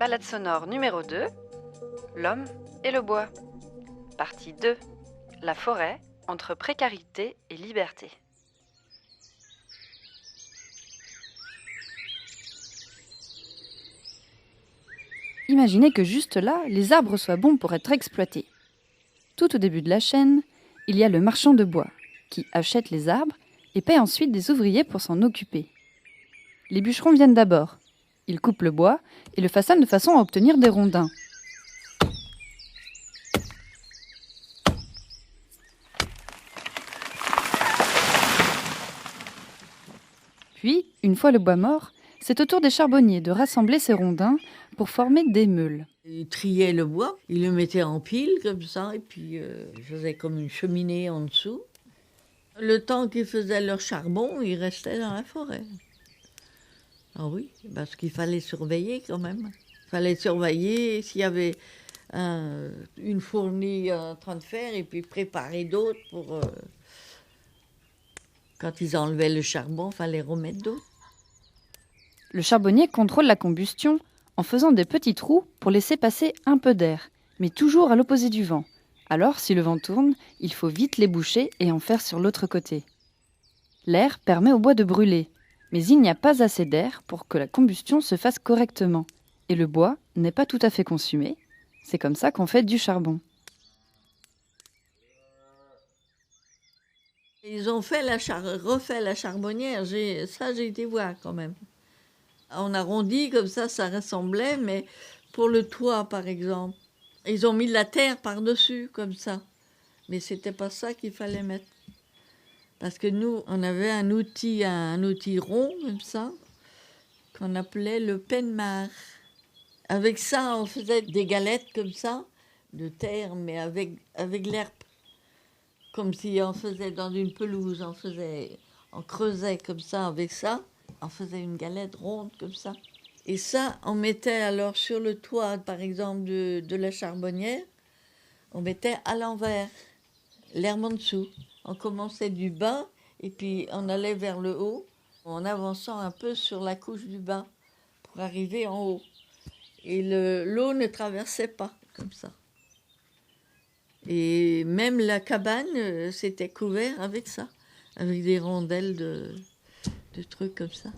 Balade sonore numéro 2, l'homme et le bois. Partie 2, la forêt entre précarité et liberté. Imaginez que juste là, les arbres soient bons pour être exploités. Tout au début de la chaîne, il y a le marchand de bois, qui achète les arbres et paie ensuite des ouvriers pour s'en occuper. Les bûcherons viennent d'abord. Ils coupent le bois et le façonnent de façon à obtenir des rondins. Puis, une fois le bois mort, c'est au tour des charbonniers de rassembler ces rondins pour former des meules. Ils triaient le bois, ils le mettaient en pile comme ça, et puis ils faisaient comme une cheminée en dessous. Le temps qu'ils faisaient leur charbon, ils restaient dans la forêt. Ah oui, parce qu'il fallait surveiller quand même. Il fallait surveiller s'il y avait une fournie en train de faire, et puis préparer d'autres pour... Quand ils enlevaient le charbon, il fallait remettre d'autres. Le charbonnier contrôle la combustion en faisant des petits trous pour laisser passer un peu d'air, mais toujours à l'opposé du vent. Alors, si le vent tourne, il faut vite les boucher et en faire sur l'autre côté. L'air permet au bois de brûler, mais il n'y a pas assez d'air pour que la combustion se fasse correctement. Et le bois n'est pas tout à fait consumé. C'est comme ça qu'on fait du charbon. Ils ont fait refait la charbonnière, j'ai été voir quand même. On arrondit comme ça ressemblait, mais pour le toit par exemple, ils ont mis de la terre par-dessus comme ça. Mais c'était pas ça qu'il fallait mettre. Parce que nous, on avait un outil rond comme ça, qu'on appelait le penmar. Avec ça, on faisait des galettes comme ça, de terre, mais avec l'herbe. Comme si on faisait dans une pelouse, on creusait comme ça avec ça, on faisait une galette ronde comme ça. Et ça, on mettait alors sur le toit, par exemple, de la charbonnière, on mettait à l'envers, l'herbe en dessous. On commençait du bas et puis on allait vers le haut, en avançant un peu sur la couche du bas pour arriver en haut. Et l'eau ne traversait pas comme ça. Et même la cabane, c'était couvert avec ça, avec des rondelles de trucs comme ça.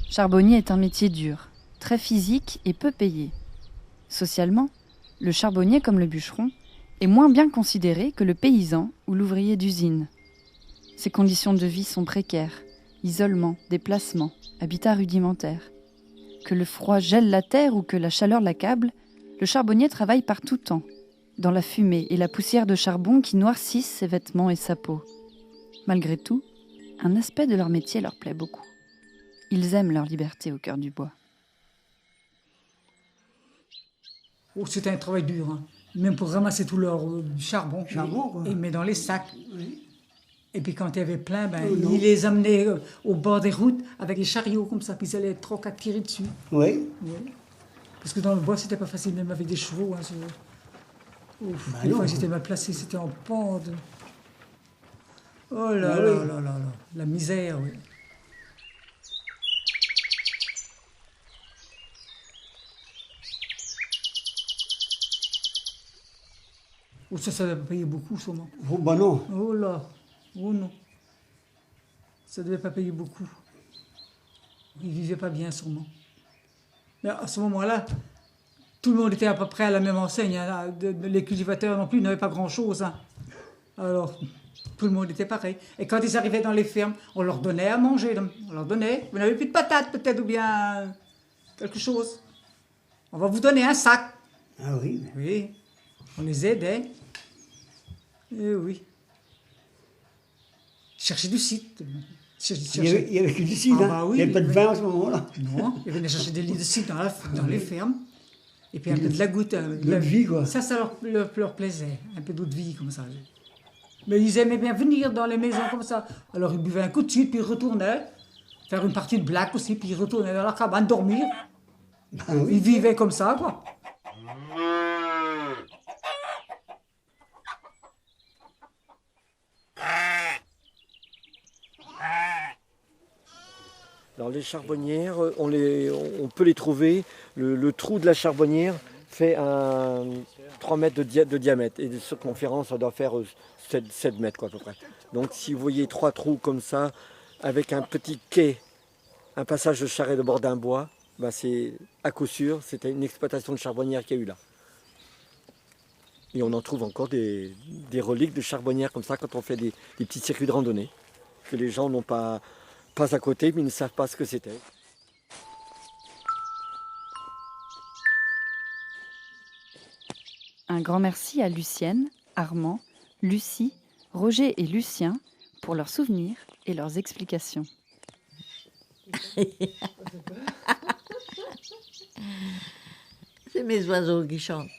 Charbonnier est un métier dur, très physique et peu payé. Socialement, le charbonnier, comme le bûcheron, est moins bien considéré que le paysan ou l'ouvrier d'usine. Ses conditions de vie sont précaires, isolement, déplacement, habitat rudimentaire. Que le froid gèle la terre ou que la chaleur l'accable, le charbonnier travaille par tout temps, dans la fumée et la poussière de charbon qui noircissent ses vêtements et sa peau. Malgré tout, un aspect de leur métier leur plaît beaucoup. Ils aiment leur liberté au cœur du bois. Oh, c'était un travail dur, hein. Même pour ramasser tout leur charbon, quoi. ils mettent dans les sacs. Oui. Et puis quand il y avait plein, non. ils les amenaient au bord des routes avec les chariots comme ça, puis ils allaient 3-4 tirer dessus. Oui. Oui. Parce que dans le bois, c'était pas facile, même avec des chevaux. Hein, Bah des non. fois, j'étais mal placé, c'était en pente. Oh là Bah là oui. là là là, la misère, oui. Oh, ça devait pas payer beaucoup, sûrement. Oh, bah non. Oh là, oh non. Ça devait pas payer beaucoup. Ils vivaient pas bien, sûrement. Mais à ce moment-là, tout le monde était à peu près à la même enseigne. Hein. Les cultivateurs non plus n'avaient pas grand-chose. Hein. Alors, tout le monde était pareil. Et quand ils arrivaient dans les fermes, on leur donnait à manger. On leur donnait. Vous n'avez plus de patates, peut-être, ou bien quelque chose. On va vous donner un sac. Ah oui. Oui, on les aidait. Eh oui. Chercher du site. Il y avait que du cidre. Ah hein. bah oui, Il n'y avait pas de oui. vin à ce moment-là. Non, ils venaient chercher des lits de cidre dans les fermes. Et puis un peu de la goutte. De la vie, quoi. Ça leur plaisait. Un peu d'eau de vie, comme ça. Mais ils aimaient bien venir dans les maisons comme ça. Alors ils buvaient un coup de suite, puis ils retournaient. Faire une partie de blague aussi, puis ils retournaient dans leur cabane dormir. Ah oui. Ils vivaient comme ça, quoi. Dans les charbonnières, on peut les trouver. Le trou de la charbonnière fait 3 mètres de diamètre. Et de circonférence, ça doit faire 7 mètres quoi, à peu près. Donc si vous voyez 3 trous comme ça, avec un petit quai, un passage de charrette de bord d'un bois, bah c'est à coup sûr, c'était une exploitation de charbonnière qu'il y a eu là. Et on en trouve encore des reliques de charbonnières comme ça quand on fait des petits circuits de randonnée, que les gens n'ont pas à côté, mais ils ne savent pas ce que c'était. Un grand merci à Lucienne, Armand, Lucie, Roger et Lucien pour leurs souvenirs et leurs explications. C'est mes oiseaux qui chantent.